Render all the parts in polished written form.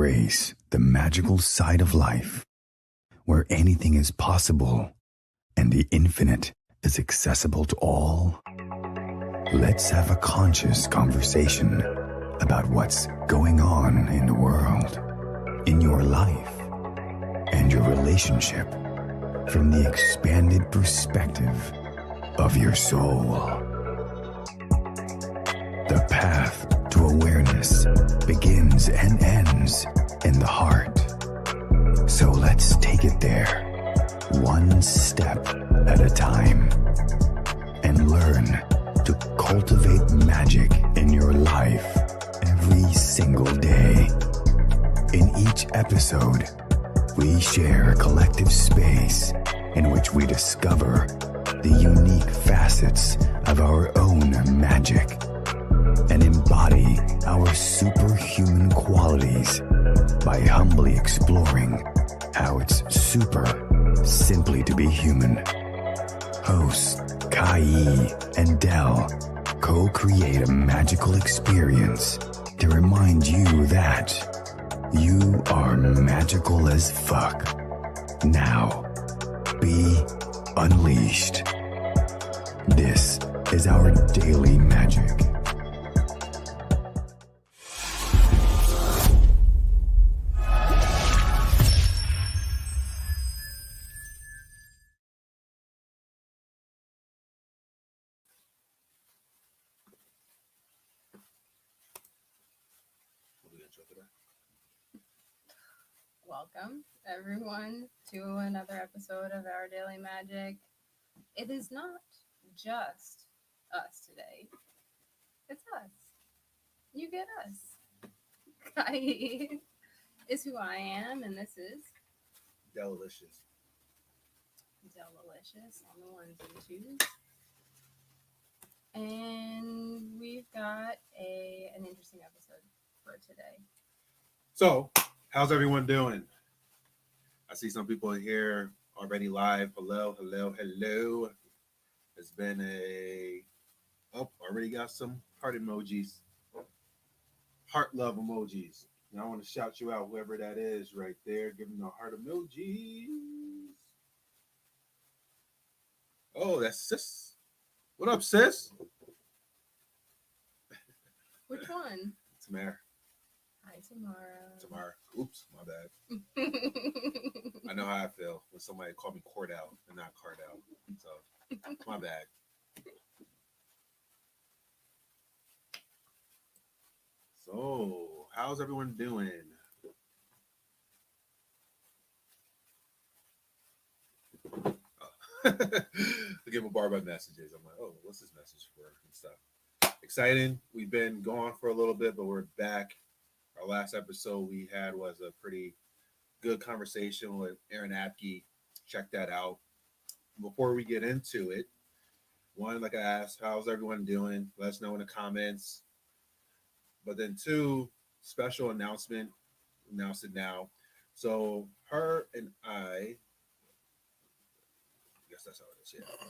embrace the magical side of life, where anything is possible and the infinite is accessible to all? Let's have a conscious conversation about what's going on in the world, in your life, and your relationship from the expanded perspective of your soul. The path to awareness begins and ends in the heart. So let's take it there, one step at a time, and learn to cultivate magic in your life every single day. In each episode, we share a collective space in which we discover the unique facets of our own magic and embody our superhuman qualities by humbly exploring how it's super simply to be human. Hosts Kai and Dell co-create a magical experience to remind you that you are magical as fuck. Now, be unleashed. This is our daily magic. Welcome, everyone, to another episode of Our Daily Magic. It is not just us today. It's us. You get us. Kai is who I am, and this is Delicious. Delicious on the ones and twos. And we've got an interesting episode for today. So, how's everyone doing? I see some people here already live. Hello. It's been already got some heart emojis. Heart love emojis. Now I want to shout you out, whoever that is right there. Give them the heart emojis. Oh, that's sis. What up, sis? Which one? Tamara. Hi, Tamara. Tamara. Oops, my bad. I know how I feel when somebody called me Cordell and not Cardell. So, my bad. So, how's everyone doing? I give a bar by messages. I'm like, oh, what's this message for and stuff. Exciting. We've been gone for a little bit, but we're back. Our last episode we had was a pretty good conversation with Aaron Apke. Check that out. Before we get into it, one, like I asked, how's everyone doing? Let us know in the comments. But then two, special announcement. Announce it now. So her and I guess that's how it is. Yeah,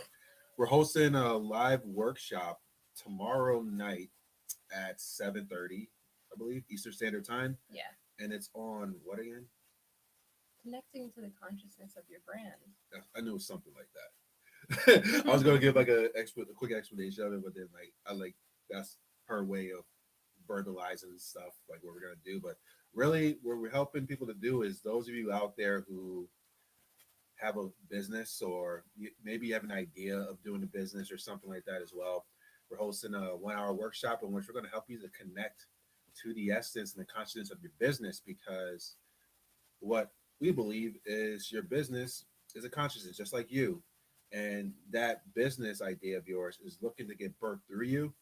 we're hosting a live workshop tomorrow night at 7:30, I believe, Eastern Standard Time. Yeah. And it's on what again? Connecting to the consciousness of your brand. I knew it was something like that. I was going to give like a quick explanation of it, but then that's her way of verbalizing stuff, like what we're going to do. But really, what we're helping people to do is those of you out there who have a business or maybe you have an idea of doing a business or something like that as well. We're hosting a 1-hour workshop in which we're going to help you to connect to the essence and the consciousness of your business, because what we believe is your business is a consciousness just like you, and that business idea of yours is looking to get birthed through you.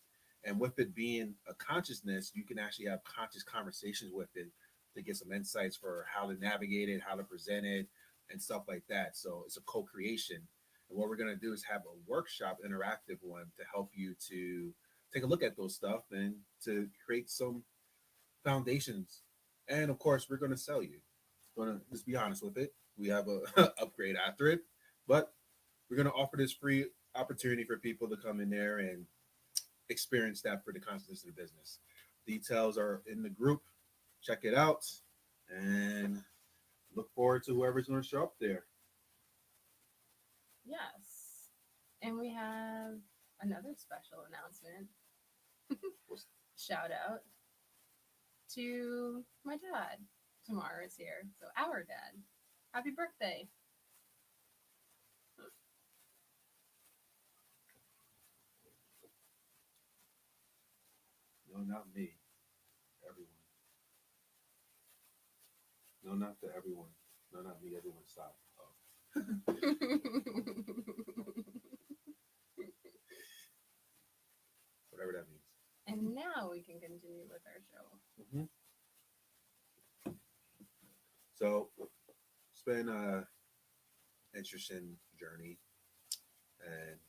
And with it being a consciousness, you can actually have conscious conversations with it to get some insights for how to navigate it, how to present it, and stuff like that. So it's a co-creation. And what we're going to do is have a workshop, interactive one, to help you to take a look at those stuff and to create some foundations. And of course, we're going to sell you. Going to just be honest with it. We have a upgrade after it, but we're going to offer this free opportunity for people to come in there and experience that for the consciousness of the business. Details are in the group. Check it out. And look forward to whoever's going to show up there. Yes. And we have another special announcement. Shout out to my dad. Tomorrow is here. So our dad. Happy birthday. No, not me. Everyone. No, not to everyone. No, not me. Everyone stop. Oh. Whatever that means. And now we can continue with our show. Mm-hmm. So it's been an interesting journey, and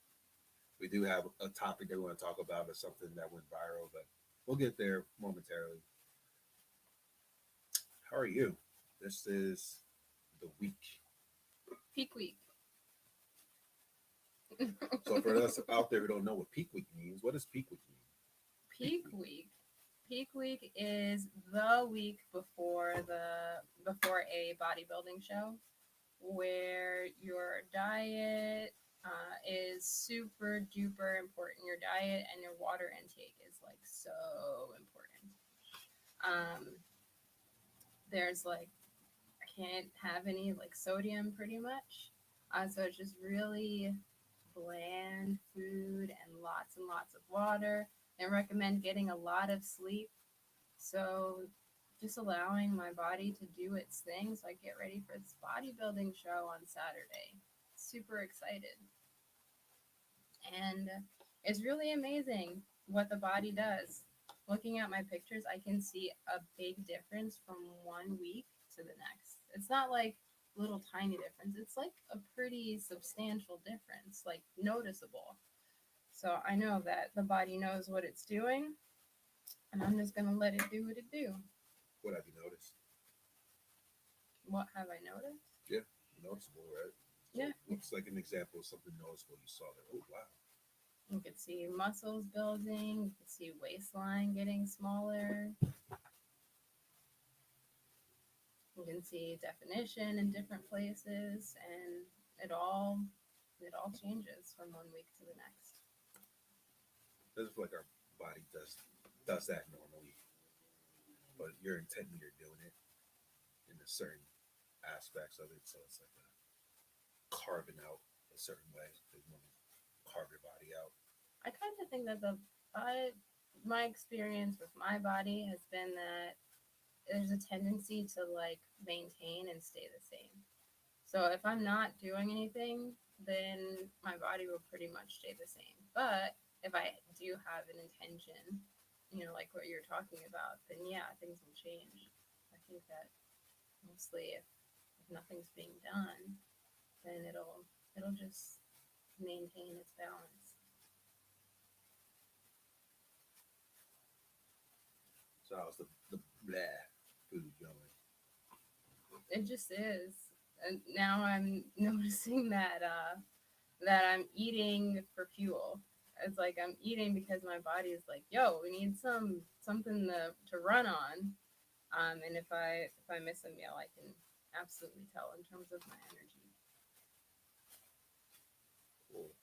we do have a topic that we want to talk about, or something that went viral, but we'll get there momentarily. How are you? This is the week. Peak week. So for us out there who don't know what peak week means, what does peak week mean? Peak week. Peak week is the week before a bodybuilding show, where your diet is super duper important. Your diet and your water intake is like so important. There's like, I can't have any like sodium pretty much. So it's just really bland food and lots of water. And recommend getting a lot of sleep. So just allowing my body to do its thing so I get ready for this bodybuilding show on Saturday. Super excited. And it's really amazing what the body does. Looking at my pictures, I can see a big difference from 1 week to the next. It's not like little tiny difference. It's like a pretty substantial difference, like noticeable. So I know that the body knows what it's doing, and I'm just going to let it do what it do. What have you noticed? What have I noticed? Yeah, noticeable, right? So Yeah. What's like an example of something noticeable you saw there? Oh, wow. You can see muscles building. You can see waistline getting smaller. You can see definition in different places, and it all changes from 1 week to the next. This is like our body does that normally, but you're intently you're doing it in a certain aspects of it. So it's like carving out a certain way. You want to carve your body out. I kind of think that my experience with my body has been that there's a tendency to like maintain and stay the same. So if I'm not doing anything, then my body will pretty much stay the same. But if I do have an intention, like what you're talking about, then yeah, things will change. I think that mostly if nothing's being done, then it'll just maintain its balance. So how's the blah food going? It just is. And now I'm noticing that I'm eating for fuel. It's like I'm eating because my body is like, yo, we need something to run on. And if I miss a meal, I can absolutely tell in terms of my energy. Cool.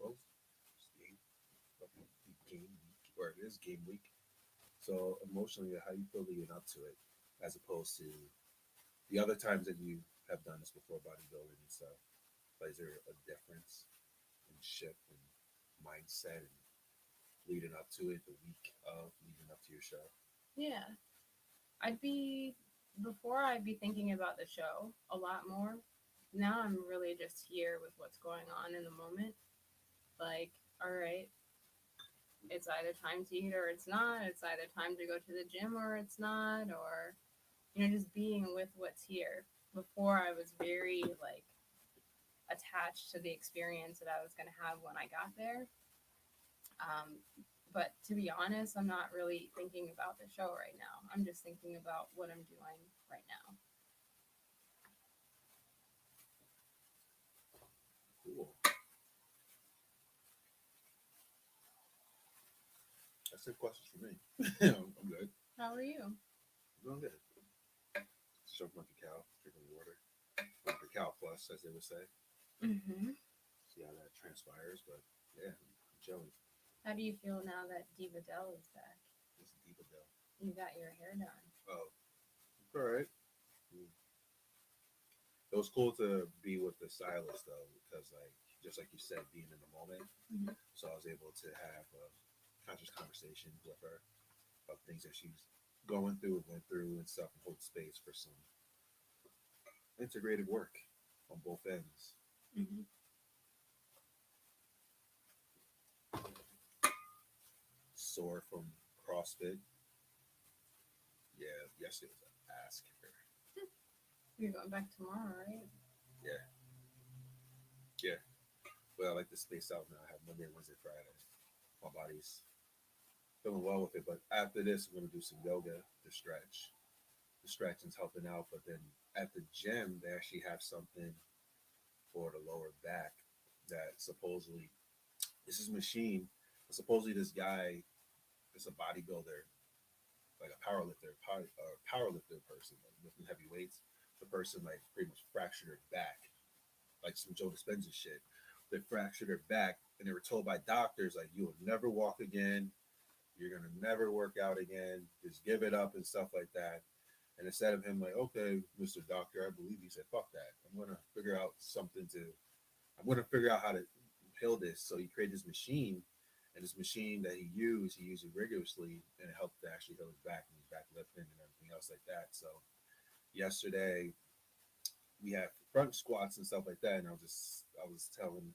Well, it's game week, or it is game week. So emotionally, how you feel leading up to it, as opposed to the other times that you have done this before, bodybuilding and stuff? Like, is there a difference in shift and mindset and leading up to it, the week of leading up to your show? Yeah, before I'd be thinking about the show a lot more. Now I'm really just here with what's going on in the moment. Like, all right, it's either time to eat or it's not. It's either time to go to the gym or it's not, or just being with what's here. Before I was very like attached to the experience that I was going to have when I got there. But to be honest, I'm not really thinking about the show right now. I'm just thinking about what I'm doing right now. Cool. That's it. Questions for me. I'm good. How are you? I'm doing good. Stroke my cacao, drinking water. My cacao plus, as they would say. Mm-hmm. See how that transpires, but yeah, I'm chilling. How do you feel now that Diva Dell is back? It's a deeper bill. You got your hair done. Oh, it's all right. Mm. It was cool to be with the stylist though, because like just like you said, being in the moment. Mhm. So I was able to have a conscious conversation with her of things that she's going through and went through and stuff, and hold space for some integrated work on both ends. Mm-hmm. Sore from CrossFit. Yeah, yesterday was an ass kicker. You're going back tomorrow, right? Yeah, yeah. Well, I like to space out now. I have Monday, Wednesday, Friday. My body's feeling well with it, but after this, I'm gonna do some yoga to stretch. The stretching's helping out, but then at the gym, they actually have something for the lower back that supposedly this is a machine. But supposedly this guy is a bodybuilder, like a powerlifter person, like lifting heavy weights. The person like pretty much fractured her back, like some Joe Dispenza shit. They fractured her back, and they were told by doctors like you'll never walk again, you're gonna never work out again, just give it up and stuff like that. And instead of him like, okay, Mr. Doctor, I believe, he said, fuck that. I'm gonna figure out how to heal this. So he created this machine, and this machine that he used it rigorously, and it helped to actually heal his back and his back lifting and everything else like that. So yesterday we had front squats and stuff like that, and I was telling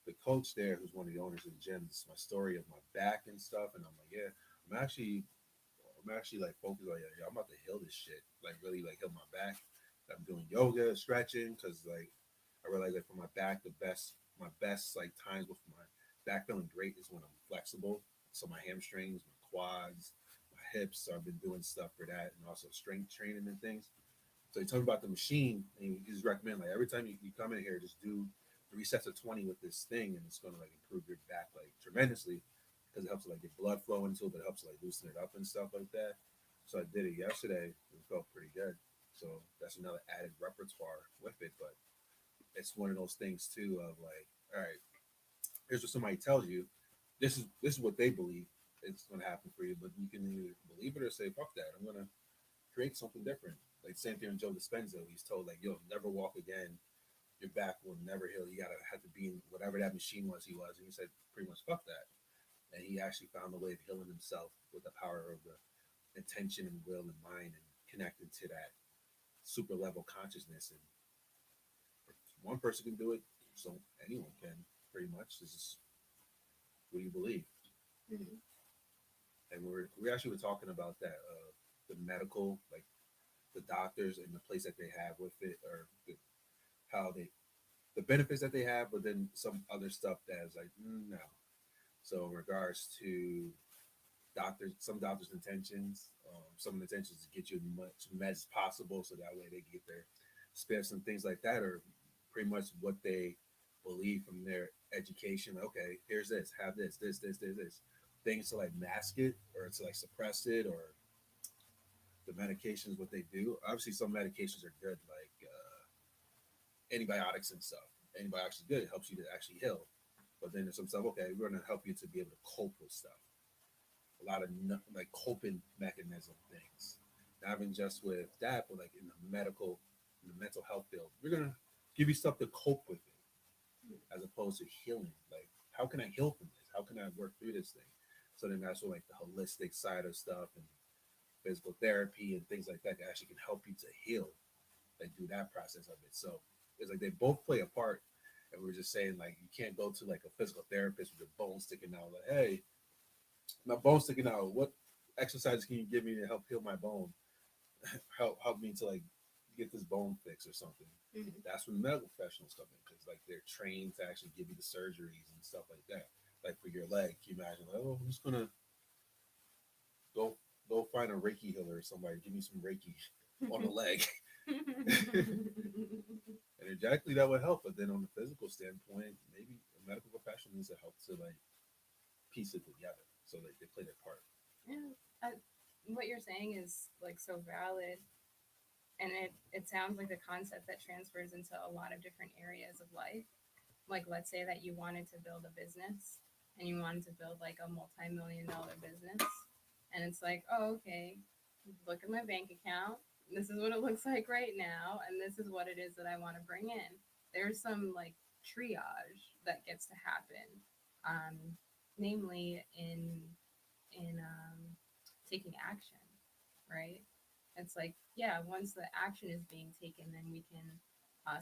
the coach there, who's one of the owners of the gym, this is my story of my back and stuff, and I'm like, yeah, I'm actually like focused on, yeah, I'm about to heal this shit, like really like heal my back. I'm doing yoga, stretching, because like I realize like for my back, my best like times with my back feeling great is when I'm flexible. So my hamstrings, my quads, my hips. So I've been doing stuff for that, and also strength training and things. So he told me about the machine, and he just recommend like every time you come in here, just do 3 sets of 20 with this thing, and it's gonna like improve your back like tremendously because it helps to like get blood flowing into it, but it helps to like loosen it up and stuff like that. So I did it yesterday. It felt pretty good. So that's another added repertoire with it, but it's one of those things too of like, all right, here's what somebody tells you. This is what they believe it's going to happen for you, but you can either believe it or say, fuck that. I'm going to create something different. Like same thing with Joe Dispenza. He's told like, you'll never walk again. Your back will never heal. You gotta have to be in whatever that machine was he was. And he said pretty much fuck that. And he actually found a way of healing himself with the power of the intention and will and mind and connecting to that super level consciousness. And one person can do it, so anyone can pretty much. This is what you believe. Mm-hmm. And we actually were talking about that, the medical, like the doctors and the place that they have with it, or how they the benefits that they have, but then some other stuff that is like no. So in regards to doctors, some doctors' intentions, some intentions to get you as much meds as possible, so that way they can get their spares and things like that, or pretty much what they believe from their education. Okay, here's this, have this, things to like mask it or to like suppress it, or the medications, what they do. Obviously, some medications are good, like antibiotics and stuff. Antibiotics is good; it helps you to actually heal. But then there's some stuff. Okay, we're going to help you to be able to cope with stuff. A lot of like coping mechanism things, not even just with that, but like in the mental health field. We're going to give you stuff to cope with it, as opposed to healing. Like, how can I heal from this? How can I work through this thing? So then that's what like the holistic side of stuff and physical therapy and things like that actually can help you to heal, like do that process of it. So it's like they both play a part. And we are just saying like you can't go to like a physical therapist with your bone sticking out. Like, hey, my bone's sticking out. What exercises can you give me to help heal my bone? help me to like get this bone fixed or something. Mm-hmm. That's when the medical professionals come in, because like they're trained to actually give you the surgeries and stuff like that. Like for your leg, can you imagine like, oh, I'm just gonna go find a Reiki healer or somebody, give me some Reiki on the leg. Energetically that would help, but then on the physical standpoint, maybe a medical professional needs to help to like piece it together. So they play their part. Yeah, what you're saying is like so valid, and it sounds like a concept that transfers into a lot of different areas of life. Like, let's say that you wanted to build a business and you wanted to build like a multi-million-dollar business, and it's like, oh, okay, look at my bank account. This is what it looks like right now, and this is what it is that I want to bring in. There's some like triage that gets to happen, namely in taking action, right? It's like, yeah, once the action is being taken, then we can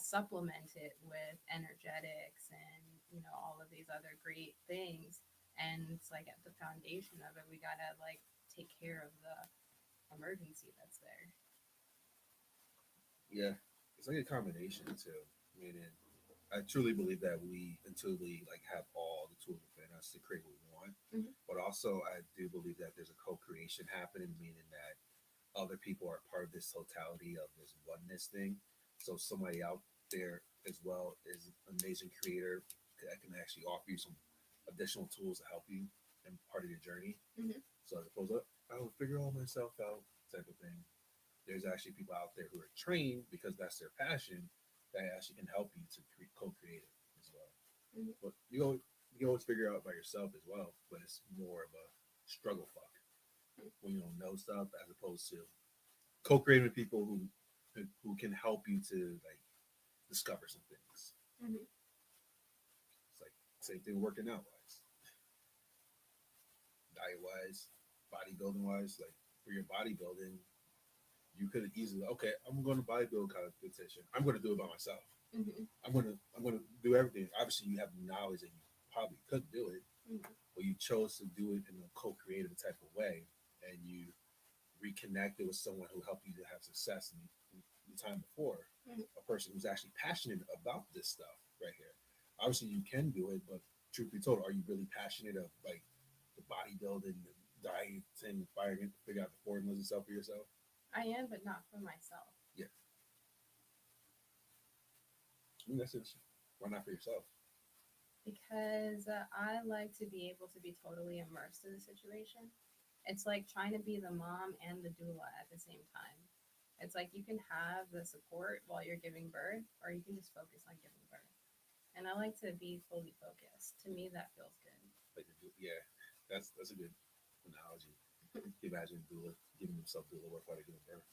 supplement it with energetics and, you know, all of these other great things. And it's like at the foundation of it, we got to like take care of the emergency that's there. Yeah, it's like a combination too. Meaning, I truly believe that we intuitively like have all the tools within us to create what we want. Mhm. But also, I do believe that there's a co-creation happening, meaning that other people are part of this totality of this oneness thing. So somebody out there as well is an amazing creator that can actually offer you some additional tools to help you in part of your journey. Mhm. So as opposed to, I'll figure all myself out type of thing. There's actually people out there who are trained because that's their passion that actually can help you to co-create it as well. Mhm. But you always figure out by yourself as well, but it's more of a struggle fuck when you don't know stuff as opposed to co-creating with people who can help you to like discover some things. Mhm. It's like same thing working out wise, diet wise, bodybuilding wise. Like for your bodybuilding, you could have easily okay, I'm going to bodybuild competition. I'm going to do it by myself. Mhm. I'm going to do everything. Obviously, you have knowledge that you probably could do it, Mhm. but you chose to do it in a co-creative type of way, and you reconnected with someone who helped you to have success in the time before. Mhm. A person who's actually passionate about this stuff right here. Obviously, you can do it, but truth be told, are you really passionate of like the bodybuilding, the dieting, figure out the formulas and stuff for yourself? I am, but not for myself. Yeah, I mean that's it. Why not for yourself? Because I like to be able to be totally immersed in the situation. It's like trying to be the mom and the doula at the same time. It's like you can have the support while you're giving birth, or you can just focus on giving birth. And I like to be fully focused. To me, that feels good. Like, yeah, that's a good analogy. Can you imagine doula giving himself doula work while they're giving birth?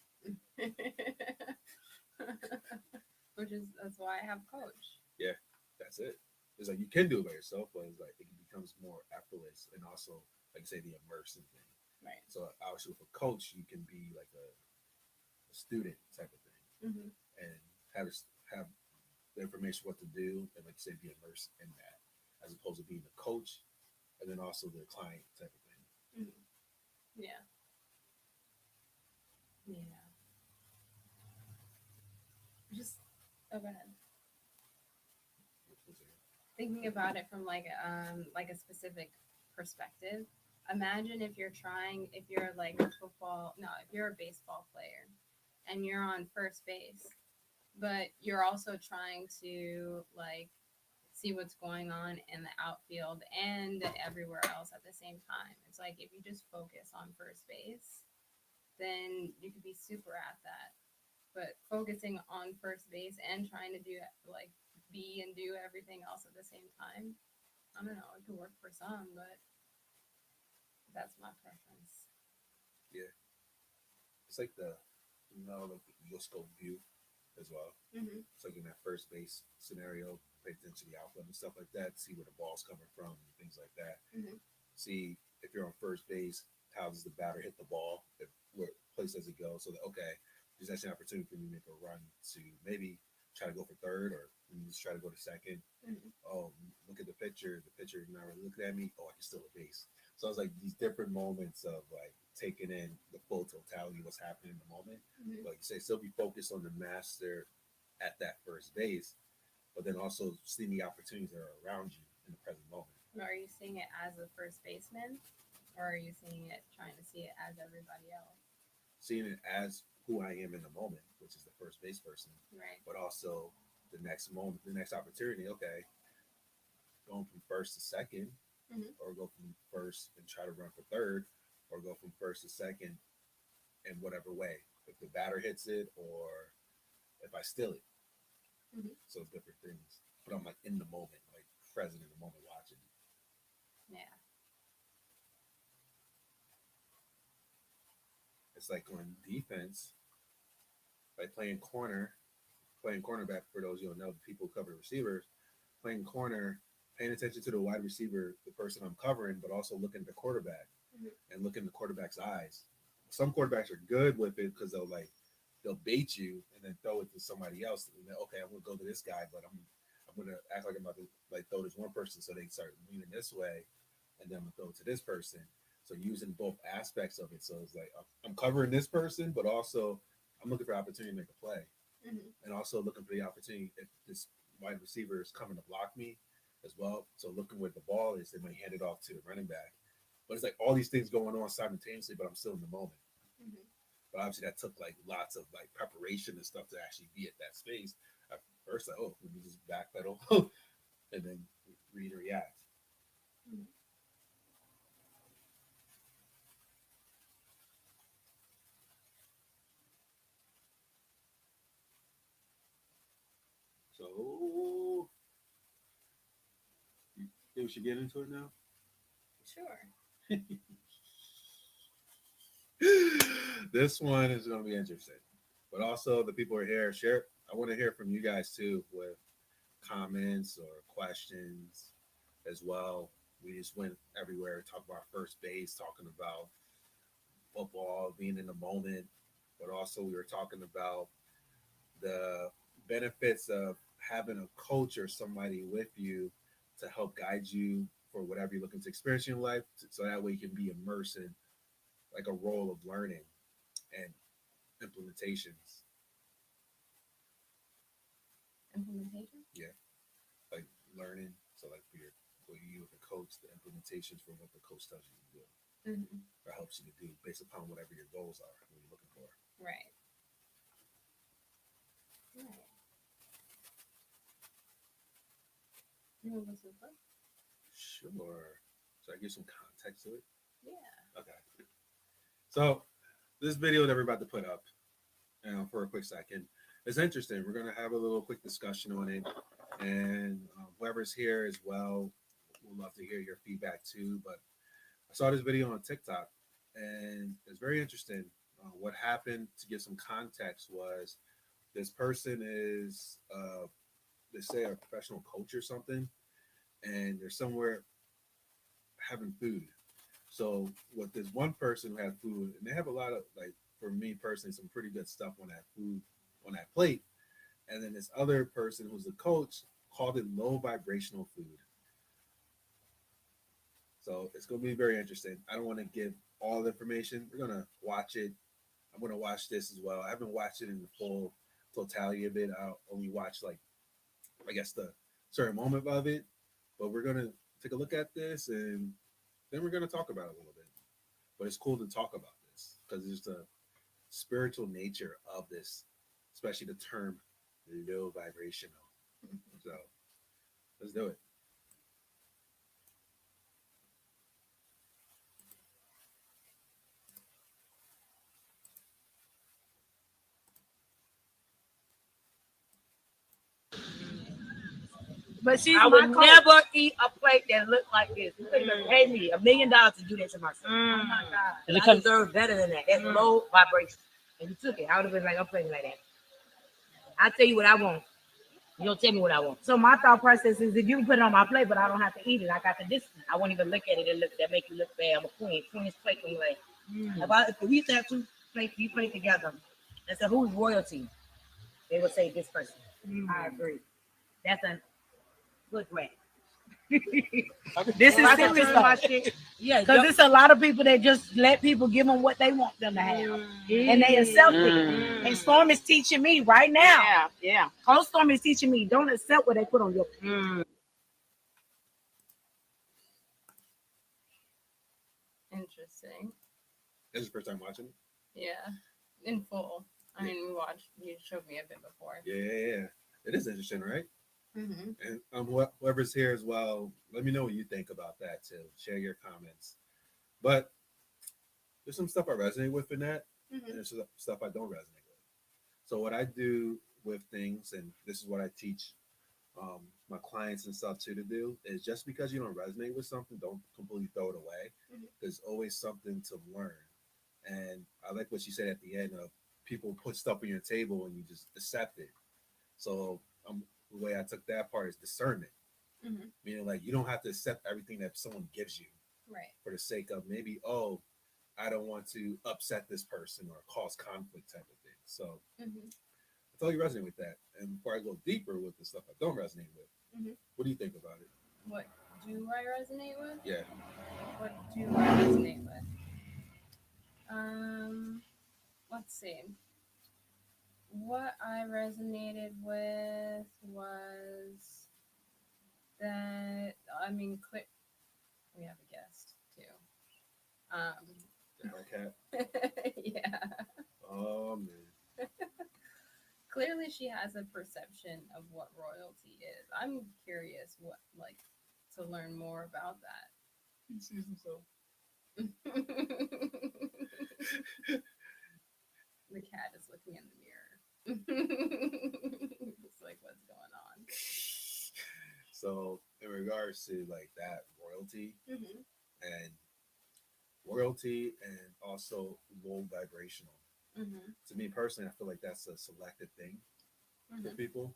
Which is that's why I have a coach. Yeah, that's it. It's like you can do it by yourself, but it's like it becomes more effortless and also, like you say, the immersive thing. Right. So obviously, with a coach, you can be like a student type of thing Mm-hmm. and have the information what to do and like you say, be immersed in that, as opposed to being the coach and then also the client type of thing. Mm-hmm. Yeah. Yeah. Just oh, go ahead. Thinking about it from like a specific perspective. Imagine if you're like a football, no, if you're a baseball player and you're on first base, but you're also trying to like see what's going on in the outfield and everywhere else at the same time. It's like if you just focus on first base, then you could be super at that. But focusing on first base and trying to do like be and do everything else at the same time, I don't know, it could work for some, but that's my preference. Yeah, it's like like the ego scope view as well. Mm-hmm. It's like in that first base scenario, pay attention to the outfield and stuff like that, see where the ball's coming from and things like that. Mm-hmm. See if you're on first base, how does the batter hit the ball? What place does it go? So that okay, there's actually an opportunity for me to make a run to maybe try to go for third or just try to go to second. Mm-hmm. Oh, look at the pitcher. The pitcher not really looking at me. Oh, I can steal a base. So it's like these different moments of like taking in the full totality of what's happening in the moment. Mm-hmm. Like you say, still be focused on the master at that first base, but then also seeing the opportunities that are around you in the present moment. Are you seeing it as a first baseman, or are you seeing it trying to see it as everybody else? Seeing it as who I am in the moment, which is the first base person, Right. but also the next moment, the next opportunity. Okay, going from first to second, or go from first and try to run for third, or go from first to second in whatever way. If the batter hits it, or if I steal it. So it's different things. But I'm like in the moment, like present in the moment watching. Yeah. It's like on defense, like playing cornerback, for those you don't know, the people who cover receivers, playing corner, paying attention to the wide receiver, the person I'm covering, but also looking at the quarterback and looking at the quarterback's eyes. Some quarterbacks are good with it because they'll bait you and then throw it to somebody else. And then, okay, I'm gonna go to this guy, but I'm gonna act like I'm about to like throw this one person, so they start leaning this way, and then I'm gonna throw it to this person. So using both aspects of it. So it's like I'm covering this person, but also I'm looking for opportunity to make a play, and also looking for the opportunity if this wide receiver is coming to block me as well. So looking where the ball is, they might hand it off to the running back. But it's like all these things going on simultaneously, but I'm still in the moment. But obviously that took like lots of like preparation and stuff to actually be at that space. At first, like, oh, let me just backpedal and then read and react. So you think we should get into it now? Sure. This one is going to be interesting, but also the people who are here, share. I want to hear from you guys too with comments or questions as well. We just went everywhere, talked about first base, talking about football, being in the moment, but also we were talking about the benefits of having a coach or somebody with you to help guide you for whatever you're looking to experience in your life, so that way you can be immersed in like a role of learning and implementations. Implementation? Yeah, like learning. So like for you with the coach, the implementations for what the coach tells you to do, or helps you to do based upon whatever your goals are, what you're looking for. Right. Right. You want to listen to it? Sure. So I give some context to it. Yeah. Okay. So this video that we're about to put up, for a quick second, is interesting. We're gonna have a little quick discussion on it, and whoever's here as well, we'd love to hear your feedback too. But I saw this video on TikTok, and it's very interesting. What happened, to give some context, was this person is, they say, a professional coach or something, and they're somewhere having food. So with this one person who had food, and they have a lot of, like, for me personally, some pretty good stuff on that food, on that plate. And then this other person who's the coach called it low vibrational food. So it's going to be very interesting. I don't want to give all the information. We're going to watch it. I'm going to watch this as well. I haven't watched it in the full totality of it. I'll only watch, like, I guess, the certain moment of it. But we're going to take a look at this, and then we're going to talk about it a little bit. But it's cool to talk about this because it's just a spiritual nature of this, especially the term low vibrational. So let's do it. But see, I would never eat a plate that looked like this. You could pay me $1 million to do that to myself. Oh my God. I deserve better than that. That's low vibration. And you took it. I would have been like, I'm playing like that. I tell you what I want. You don't tell me what I want. So my thought process is, if you can put it on my plate, but I don't have to eat it, I got the distance. I won't even look at it and look. That make you look bad. I'm a queen. Queen's plate when you like. If we used to have two plates, we play together, and so who's royalty? They would say this person. I agree. That's a good way. This is serious my shit. Yeah, because there's a lot of people that just let people give them what they want them to have, and they accept it. And Storm is teaching me right now. Yeah. Coach Storm is teaching me, don't accept what they put on your plate. Interesting. This is the first time watching it? Yeah. In full. I mean, you showed me a bit before. Yeah. It is interesting, right? Mm-hmm. And whoever's here as well, let me know what you think about that too. Share your comments. But there's some stuff I resonate with in that, Mm-hmm. and there's some stuff I don't resonate with. So what I do with things, and this is what I teach my clients and stuff too to do, is just because you don't resonate with something, don't completely throw it away. Mhm. There's always something to learn. And I like what you said at the end of people put stuff on your table and you just accept it. So the way I took that part is discernment, Mm-hmm. meaning like you don't have to accept everything that someone gives you Right. for the sake of maybe, oh, I don't want to upset this person or cause conflict type of thing. So Mm-hmm. I totally resonate with that. And before I go deeper with the stuff I don't resonate with, Mm-hmm. what do you think about it? What do I resonate with? Yeah. What do I resonate with? Let's see. What I resonated with was that we have a guest too. Down cat. Yeah. Oh man. Clearly, she has a perception of what royalty is. I'm curious to learn more about that. He sees himself. The cat is looking in the mirror. It's like, what's going on? So in regards to like that royalty Mm-hmm. and also low vibrational. Mm-hmm. To me personally, I feel like that's a selected thing for Mm-hmm. people.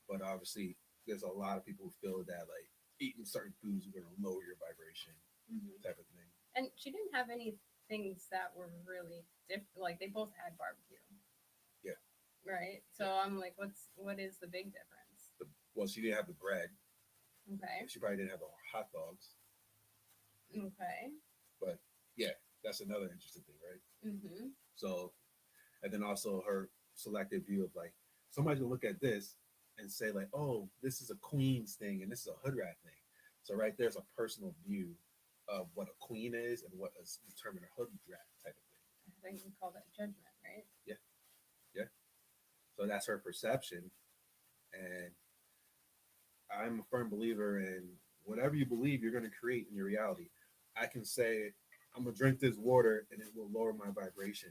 But obviously, there's a lot of people who feel that like eating certain foods are going to lower your vibration, Mm-hmm. type of thing. And she didn't have any things that were really different. Like, they both had barbecue. Yeah. Right. So I'm like, what is the big difference? Well, she didn't have the bread. Okay. She probably didn't have the hot dogs. Okay. But yeah, that's another interesting thing, right? Mm-hmm. So, and then also her selective view of like somebody's gonna look at this and say like, oh, this is a queen's thing and this is a hood rat thing. So right there's a personal view of what a queen is and what is determined a hood rat type of thing. I think we call that judgment, right? Yeah, yeah. So that's her perception, and I'm a firm believer in whatever you believe, you're gonna create in your reality. I can say I'm gonna drink this water and it will lower my vibration.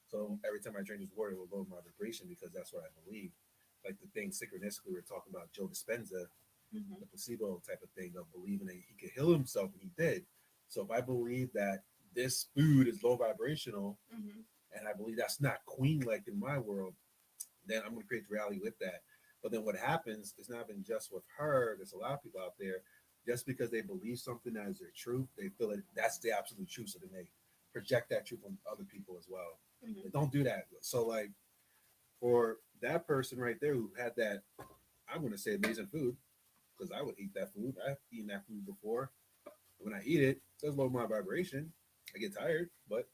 So every time I drink this water, it will lower my vibration because that's what I believe. Like the thing synchronistically we are talking about Joe Dispenza, Mm-hmm. the placebo type of thing of believing that he could heal himself, and he did. So if I believe that this food is low vibrational, Mm-hmm. and I believe that's not queen like in my world, then I'm going to create reality with that. But then what happens is not even just with her. There's a lot of people out there, just because they believe something as their truth, they feel that that's the absolute truth. So then they project that truth on other people as well. Mm-hmm. They don't do that. So like for that person right there who had that, I'm going to say amazing food, because I would eat that food. I've eaten that food before. When I eat it, it does lower my vibration. I get tired, but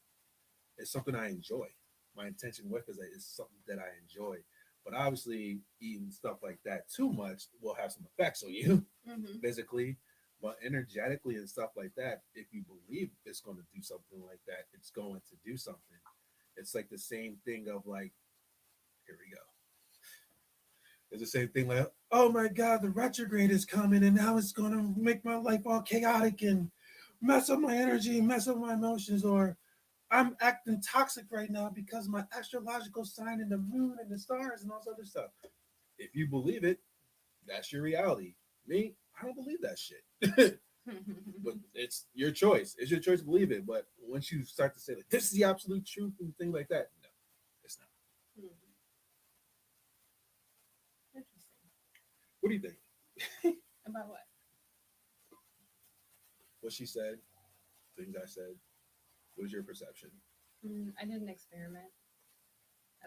it's something I enjoy. My intention with it is that it's something that I enjoy. But obviously, eating stuff like that too much will have some effects on you Mm-hmm. physically, but energetically and stuff like that. If you believe it's going to do something like that, it's going to do something. It's like the same thing of like, here we go. It's the same thing like, oh my God, the retrograde is coming and now it's going to make my life all chaotic and mess up my energy, mess up my emotions, or I'm acting toxic right now because my astrological sign and the moon and the stars and all this other stuff. If you believe it, that's your reality. Me, I don't believe that shit. But it's your choice. It's your choice to believe it. But once you start to say like this is the absolute truth and things like that, no, it's not. Mm-hmm. Interesting. What do you think? About what? What she said, things I said. What was your perception? I did an experiment,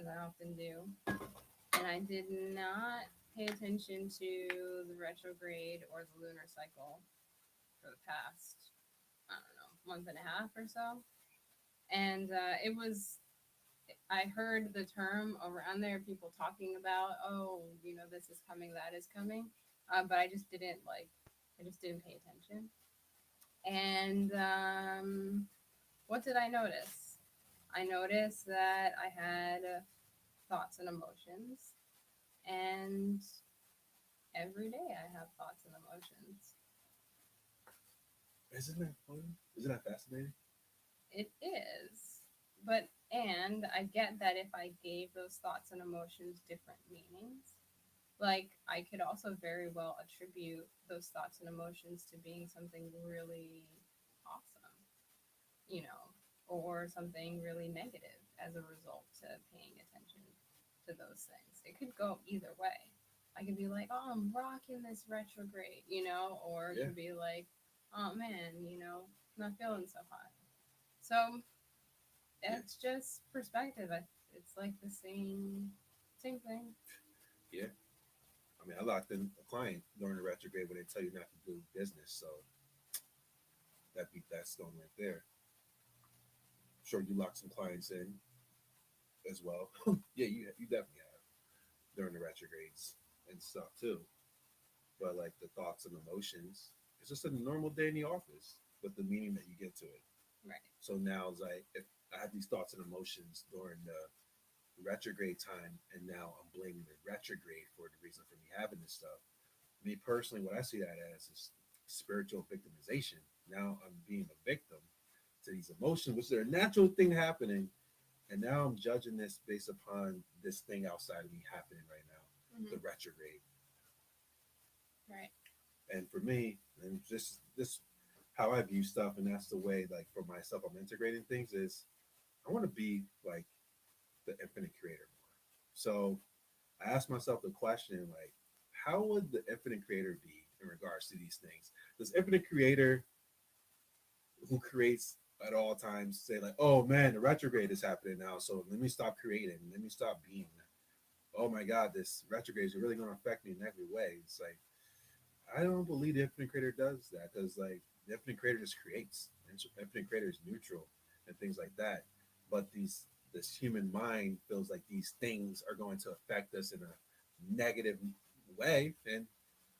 as I often do, and I did not pay attention to the retrograde or the lunar cycle for the past, I don't know, month and a half or so. And I heard the term around there, people talking about, oh, this is coming, that is coming. But I just didn't pay attention. And what did I notice? I noticed that I had thoughts and emotions, and Every day I have thoughts and emotions. Isn't that fun? Isn't that fascinating? It is. But, and I get that if I gave those thoughts and emotions different meanings, like I could also very well attribute those thoughts and emotions to being something really awesome, you know, or something really negative as a result to paying attention to those things. It could go either way. I could be like, oh, I'm rocking this retrograde, you know, or it Yeah. could be like, oh man, you know, not feeling so hot. So it's just perspective. It's like the same thing. Yeah. I mean, I locked in a client during the retrograde when they tell you not to do business. So that's going right there. I'm sure you locked some clients in as well. Yeah, you definitely have during the retrogrades and stuff too. But like the thoughts and emotions, it's just a normal day in the office, but the meaning that you get to it. Right. So now it's like if I had these thoughts and emotions during the retrograde time, and now I'm blaming the retrograde for the reason for me having this stuff. Me personally, what I see that as is spiritual victimization. Now I'm being a victim to these emotions, which are a natural thing happening, and now I'm judging this based upon this thing outside of me happening right now, the retrograde. Right. And for me, and just this how I view stuff, and that's the way like for myself I'm integrating things is I want to be like the infinite creator more. So I asked myself the question like, how would the infinite creator be in regards to these things? Does infinite creator who creates at all times say like, oh man, the retrograde is happening now, so let me stop creating, let me stop being. Oh my God, this retrograde is really going to affect me in every way. It's like I don't believe the infinite creator does that because like the infinite creator just creates. And infinite creator is neutral and things like that. But this human mind feels like these things are going to affect us in a negative way, and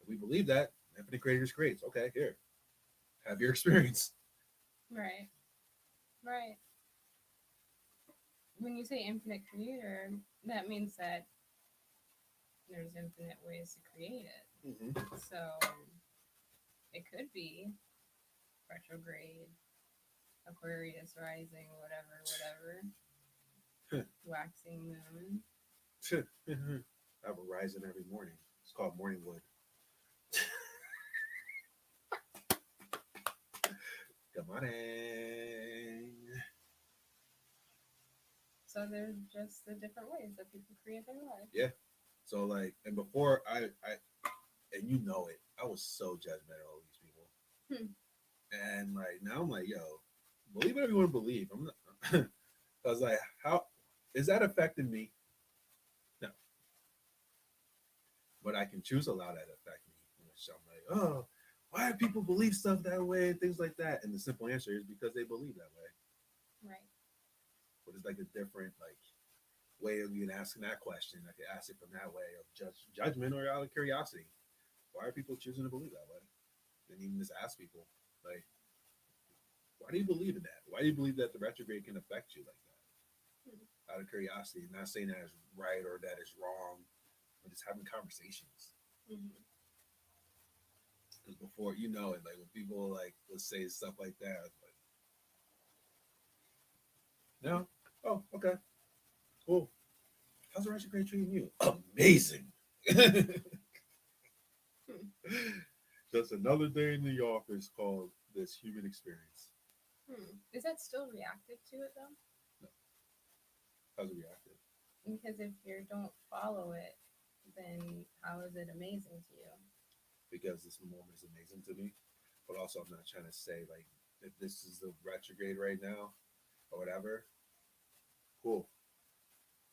if we believe that infinite creator just creates. Okay, here, have your experience. Right. Right. When you say infinite creator, that means that there's infinite ways to create it. Mm-hmm. So it could be retrograde, Aquarius rising, whatever, waxing moon. I have a rising every morning. It's called morning wood. Good morning. So there's just the different ways that people create their life. Yeah. So like, and before I and you know it, I was so judgmental of these people. And like now I'm like, yo, believe whatever you want to believe. I'm not. I was like, how is that affecting me? No. But I can choose to allow that to affect me. Which I'm like, oh, why do people believe stuff that way and things like that? And the simple answer is because they believe that way. Right. But it's like a different like way of even asking that question. I could ask it from that way of judgment or out of curiosity. Why are people choosing to believe that way? And even just ask people, like, why do you believe in that? Why do you believe that the retrograde can affect you like that? Out of curiosity, not saying that is right or that is wrong, but just having conversations. Because before you know it, like when people like will say stuff like that, like, no, oh, okay, cool. How's the retrograde treating you? Amazing. Just another day in the office called this human experience. Is that still reactive to it though? No. How's it reactive? Because if you don't follow it, then how is it amazing to you? Because this moment is amazing to me, but also I'm not trying to say like if this is the retrograde right now or whatever. Cool.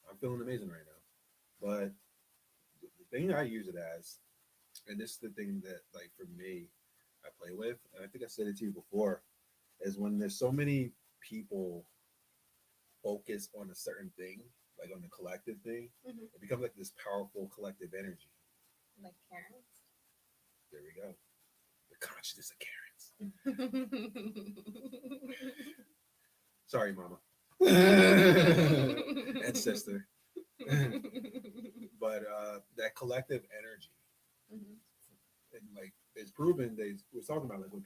I'm feeling amazing right now. But the thing I use it as, and this is the thing that like for me I play with, and I think I said it to you before, is when there's so many people focus on a certain thing, like on the collective thing, it becomes like this powerful collective energy. Like Karens? There we go. The consciousness of Karens. Sorry, mama. And sister. But that collective energy Mm-hmm. And like it's proven, they was talking about like when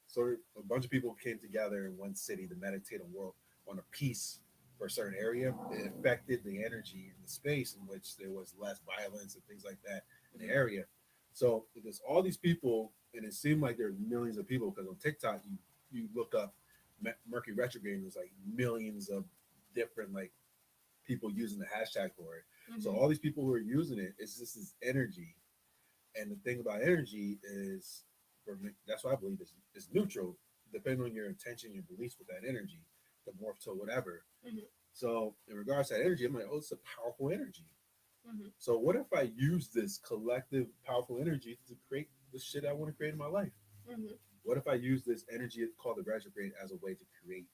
so a bunch of people came together in one city to meditate on a peace for a certain area. It affected the energy in the space in which there was less violence and things like that in the area. So there's all these people, and it seemed like there's millions of people because on TikTok you look up Mercury retrograde, and there's like millions of different like people using the hashtag for it. Mm-hmm. So all these people who are using it, it's just this energy. And the thing about energy is, for me, that's what I believe is neutral, depending on your intention, your beliefs with that energy, the morph to whatever. Mm-hmm. So in regards to that energy, I'm like, oh, it's a powerful energy. Mm-hmm. So what if I use this collective powerful energy to create the shit I want to create in my life? Mm-hmm. What if I use this energy called the retrograde as a way to create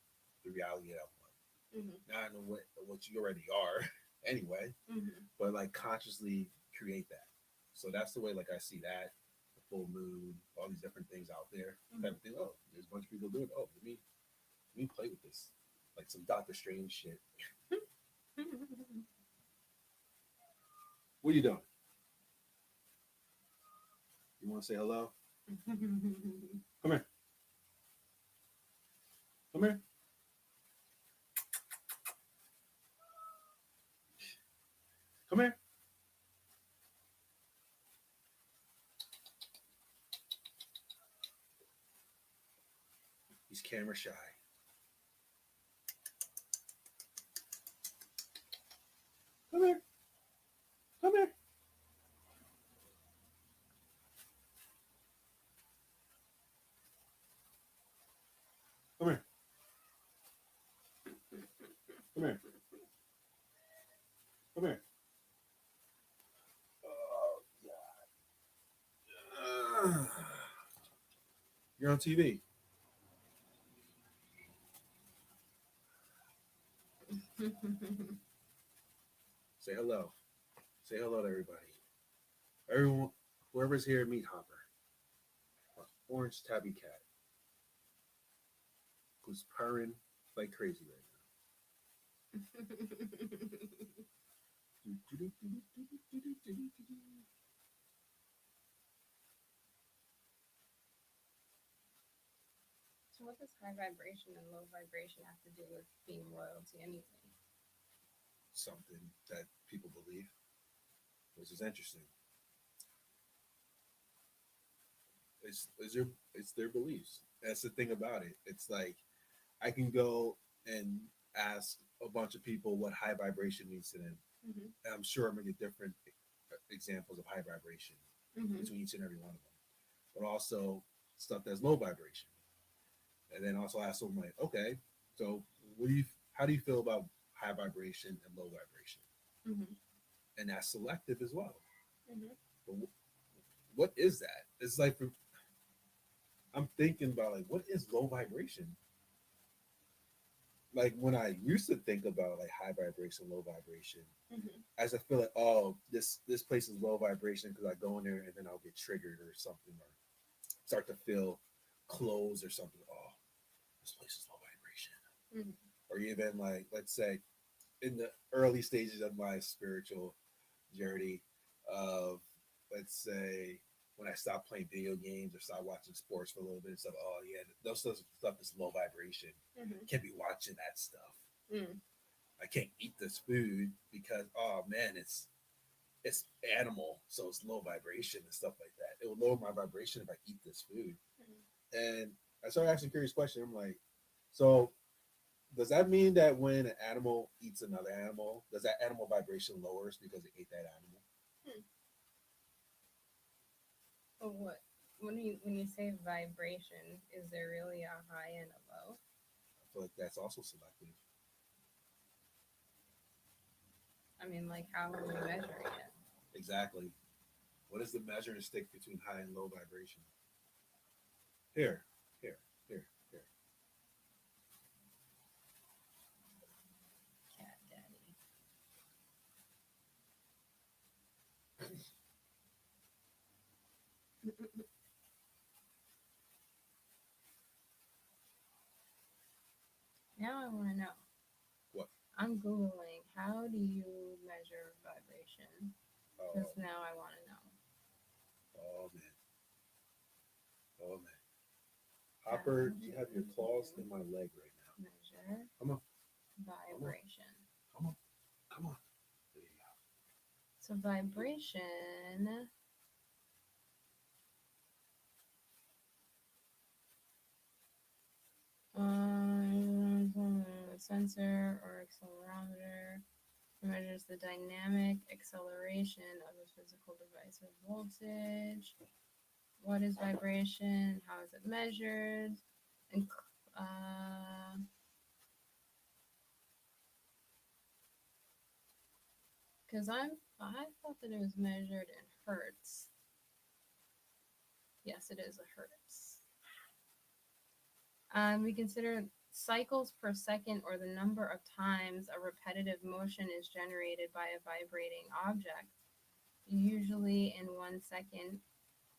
the reality that I want? Mm-hmm. Now I know what you already are anyway, Mm-hmm. but like consciously create that. So that's the way like I see that, the full moon, all these different things out there. Mm-hmm. Type of thing. Oh, there's a bunch of people doing it. Oh, let me play with this. Like some Doctor Strange shit. What are you doing? You want to say hello? Come here. Come here. Come here. He's camera shy. Come here. Come here. Come here. Come here. Come here. Oh, God. You're on TV. Say hello. Say hello to everybody. Everyone, whoever's here, meet Hopper. Orange tabby cat. Who's purring like crazy right now. So what does high vibration and low vibration have to do with being loyal to anything? Something that people believe, which is interesting. It's their beliefs. That's the thing about it. It's like I can go and ask a bunch of people what high vibration means to them. Mm-hmm. And I'm sure I'm gonna get different examples of high vibration Mm-hmm. between each and every one of them, but also stuff that's low vibration. And then also ask them like, okay, so how do you feel about high vibration and low vibration? Mm-hmm. And that's selective as well. Mm-hmm. But what is that? It's like I'm thinking about like what is low vibration? Like when I used to think about like high vibration, low vibration, Mm-hmm. as I feel like, oh, this place is low vibration because I go in there and then I'll get triggered or something, or start to feel closed or something. Oh, this place is low vibration. Mm-hmm. Or even like, let's say, in the early stages of my spiritual journey, of let's say when I stopped playing video games or stopped watching sports for a little bit and stuff. Oh yeah, those stuff is low vibration. Mm-hmm. Can't be watching that stuff. Mm. I can't eat this food because oh man, it's animal, so it's low vibration and stuff like that. It will lower my vibration if I eat this food. Mm-hmm. And I started asking a curious question. I'm like, so does that mean that when an animal eats another animal, does that animal vibration lowers because it ate that animal? But what when you say vibration, is there really a high and a low? I feel like that's also selective. I mean, like how are we measuring it? Exactly. What is the measuring stick between high and low vibration? Here. Cat daddy. Now I want to know. What? I'm Googling, how do you measure vibration? Oh, Because now I want to know. Pepper, you have your claws in my leg right now. Measure Come on. vibration. Come on. Come on. There you go. So vibration sensor or accelerometer measures the dynamic acceleration of a physical device's voltage. What is vibration? How is it measured? And because I thought that it was measured in hertz. Yes, it is a hertz. We consider cycles per second or the number of times a repetitive motion is generated by a vibrating object. Usually in 1 second,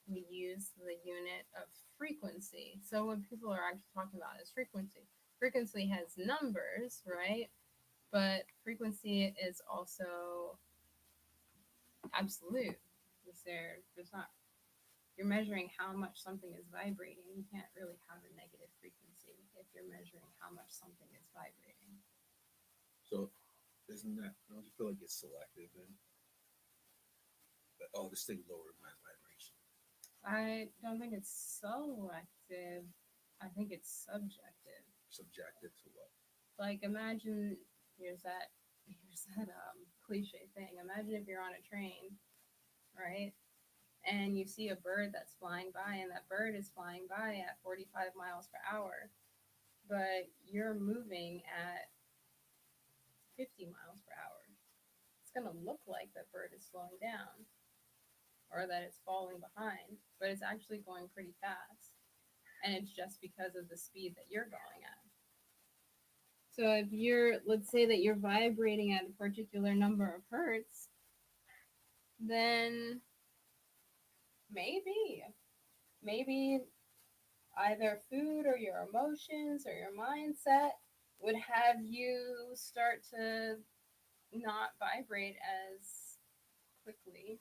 we use the unit of frequency. So what people are actually talking about is frequency. Frequency has numbers, right? But frequency is also absolute. There's not, you're measuring how much something is vibrating. You can't really have a negative frequency if you're measuring how much something is vibrating. So, don't you feel like it's selective then? But, oh, this thing lowered my vibration. I don't think it's selective. I think it's subjective. Subjective to what? Like imagine here's that cliche thing. Imagine if you're on a train, right? And you see a bird that's flying by, and that bird is flying by at 45 miles per hour, but you're moving at 50 miles per hour. It's going to look like that bird is slowing down or that it's falling behind, but it's actually going pretty fast. And it's just because of the speed that you're going at. So if let's say that you're vibrating at a particular number of hertz, then maybe either food or your emotions or your mindset would have you start to not vibrate as quickly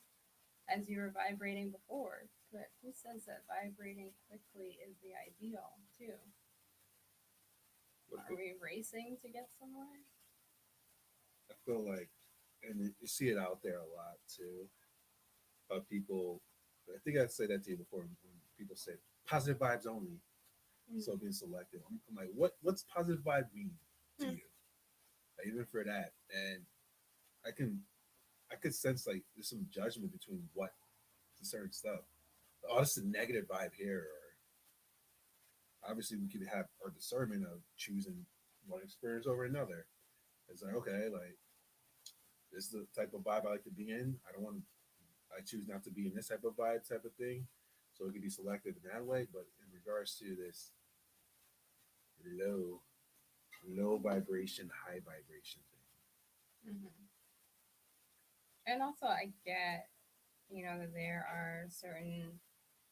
as you were vibrating before. But who says that vibrating quickly is the ideal, too? Are we racing to get somewhere? I feel like, and you see it out there a lot too, of people. I think I said that to you before when people say positive vibes only. So being selective, I'm like, what's positive vibe mean to you? Like, even for that, and I could sense like there's some judgment between what certain stuff. Oh, this is a negative vibe here, or obviously we could have our discernment of choosing one experience over another. It's like, okay, like this is the type of vibe I like to be in. I choose not to be in this type of vibe type of thing. So it can be selective in that way. But in regards to this low vibration, high vibration thing. Mm-hmm. And also, I get, that there are certain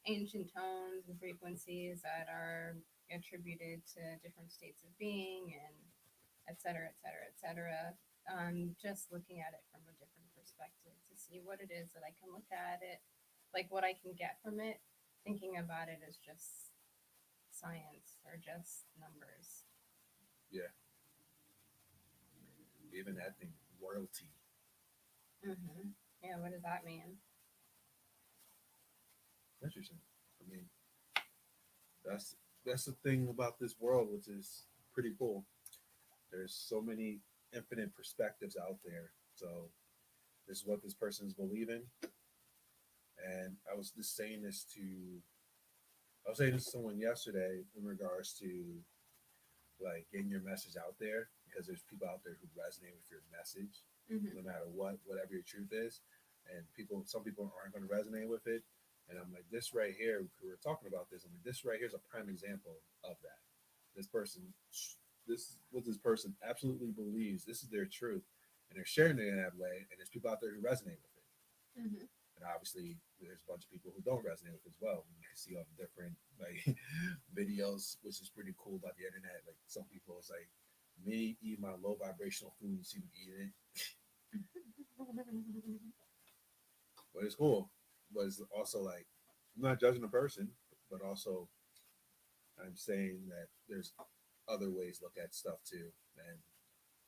ancient tones and frequencies that are attributed to different states of being and et cetera, et cetera, et cetera. Just looking at it from a different perspective to see what it is that I can look at it, like what I can get from it, thinking about it as just science or just numbers. Yeah. Even that thing, royalty. Mm-hmm. Yeah, what does that mean? Interesting. I mean, that's the thing about this world, which is pretty cool. There's so many infinite perspectives out there. So this is what this person is believing. And I was saying this to someone yesterday in regards to like getting your message out there, because there's people out there who resonate with your message, no matter whatever your truth is. And some people aren't going to resonate with it. And I'm like, this right here, we were talking about this. I'm like, this right here is a prime example of that. This is what this person absolutely believes. This is their truth. And they're sharing it in that way. And there's people out there who resonate with it. Mm-hmm. And obviously, there's a bunch of people who don't resonate with it as well. You can see all the different like videos, which is pretty cool about the internet. Like some people, it's like me eating my low vibrational food, you see me eating it. But it's cool. But it's also like, I'm not judging the person, but also I'm saying that there's other ways to look at stuff too. And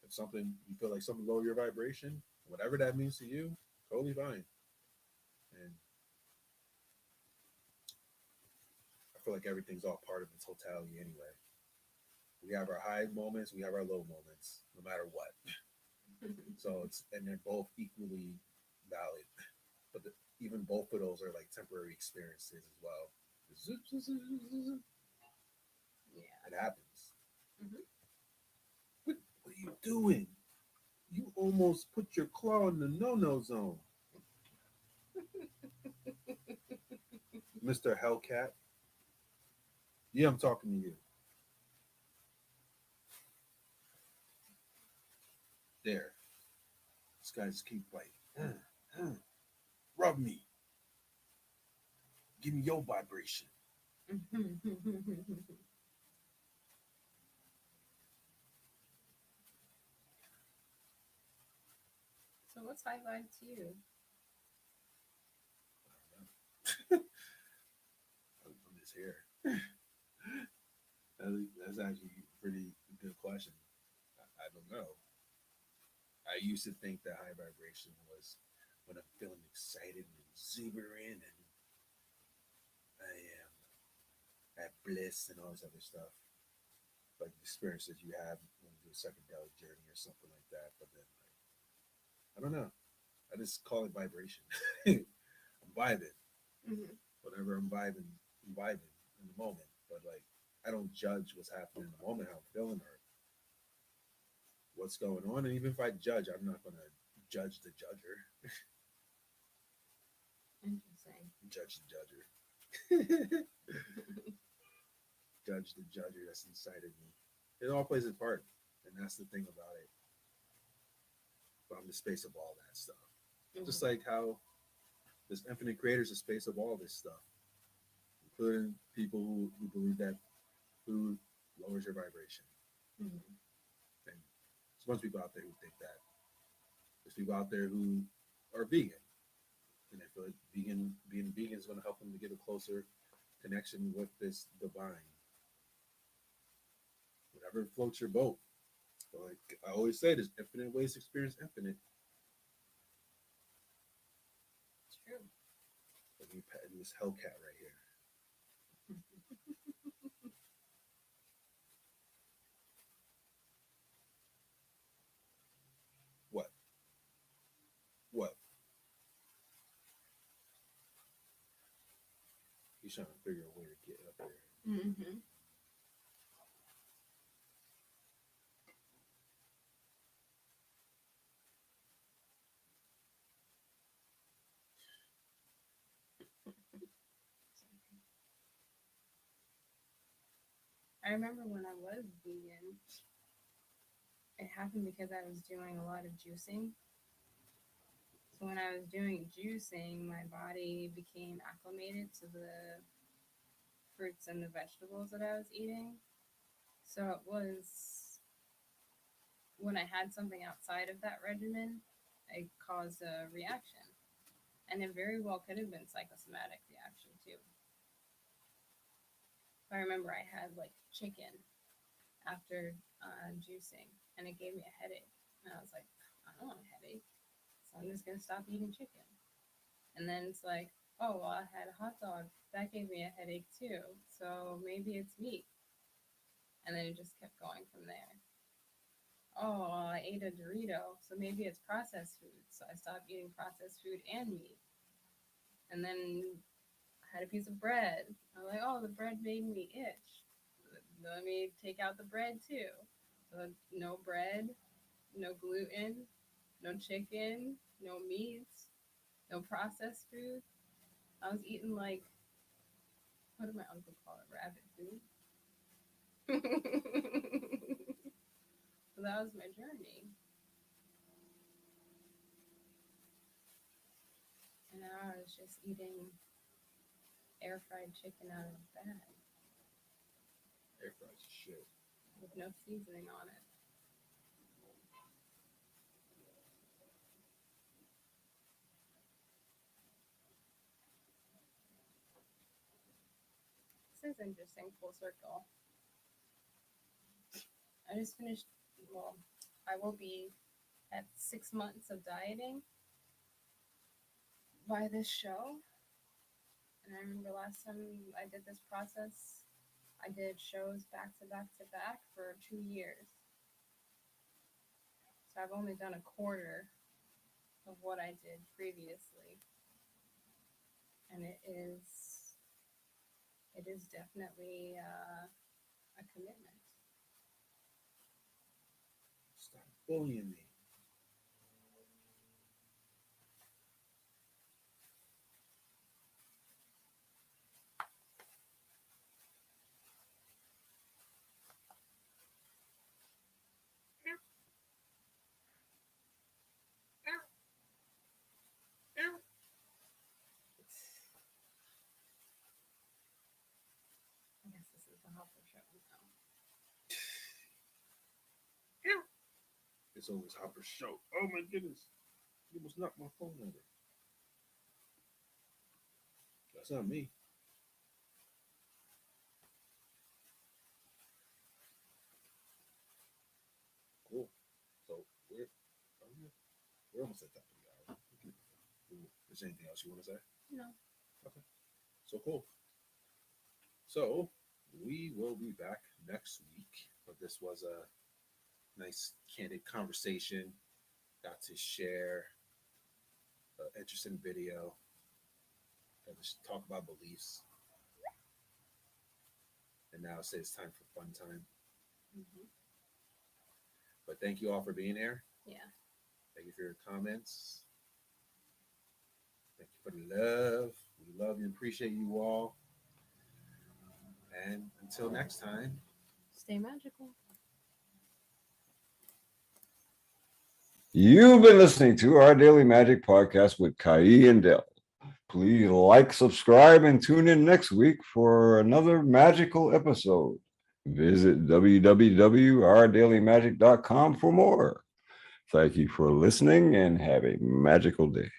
if something you feel like something lower your vibration, whatever that means to you, totally fine. And I feel like everything's all part of the totality anyway. We have our high moments, we have our low moments, no matter what. So and they're both equally valid. But even both of those are like temporary experiences as well. Yeah. It happens. Mhm. What are you doing? You almost put your claw in the no-no zone. Mr. Hellcat. Yeah, I'm talking to you. There. This guy just keep biting. Rub me. Give me your vibration. So what's high vibe to you? I'm just here. That's actually a pretty good question. I don't know. I used to think that high vibration was when I'm feeling excited and exuberant and I am at bliss and all this other stuff. Like experiences you have when you do a psychedelic journey or something like that. But then, like, I don't know. I just call it vibration. I'm vibing. Mm-hmm. Whatever I'm vibing in the moment. But like, I don't judge what's happening in the moment, how I'm feeling or what's going on. And even if I judge, I'm not going to judge the judger. Interesting. Judge the judger. Judge the judger that's inside of me. It all plays a part. And that's the thing about it. But I'm the space of all that stuff. Mm-hmm. Just like how this infinite creator is a space of all this stuff, including people who believe that food lowers your vibration. Mm-hmm. And there's a bunch of people out there who think that. There's people out there who are vegan. And they feel like being vegan is going to help them to get a closer connection with this divine. Whatever floats your boat. But like I always say, there's infinite ways to experience infinite. It's true. Like you petting this Hellcat right here. What? What? He's trying to figure a way to get up there. Mm-hmm. I remember when I was vegan, it happened because I was doing a lot of juicing. So when I was doing juicing, my body became acclimated to the fruits and the vegetables that I was eating. So it was when I had something outside of that regimen, it caused a reaction. And it very well could have been psychosomatic reaction too. I remember I had like chicken after juicing, and it gave me a headache. And I was like, I don't want a headache, so I'm just gonna stop eating chicken. And then it's like, oh well, I had a hot dog that gave me a headache too, so maybe it's meat. And then it just kept going from there. Oh, well, I ate a Dorito, so maybe it's processed food. So I stopped eating processed food and meat. And then I had a piece of bread. I'm like, oh, the bread made me itch. Let me take out the bread too. So no bread, no gluten, no chicken, no meats, no processed food. I was eating like, what did my uncle call it? Rabbit food. So that was my journey. And now I was just eating air fried chicken out of a bag Air fries shit. with no seasoning on it. So is interesting, full circle. I just finished, well, I will be at 6 months of dieting by this show. And I remember last time I did this process, I did shows back to back to back for 2 years. So I've only done a quarter of what I did previously. And it is definitely a commitment. Stop bullying me. I guess this is the Hopper show now. It's always Hopper's show. Oh my goodness. You almost knocked my phone over. That's not me. Cool. So we're almost at the top of the hour. Is there anything else you want to say? No. Okay. So cool. So we will be back next week. But this was a nice candid conversation. Got to share an interesting video. Got to talk about beliefs. And now it's time for fun time. Mm-hmm. But thank you all for being here. Yeah. Thank you for your comments. Thank you for the love. We love you and appreciate you all. And until next time, Stay magical. You've been listening to our Daily Magic podcast with Kai and Dell. Please like, subscribe, and tune in next week for another magical episode. Visit www.ourdailymagic.com for more. Thank you for listening and have a magical day.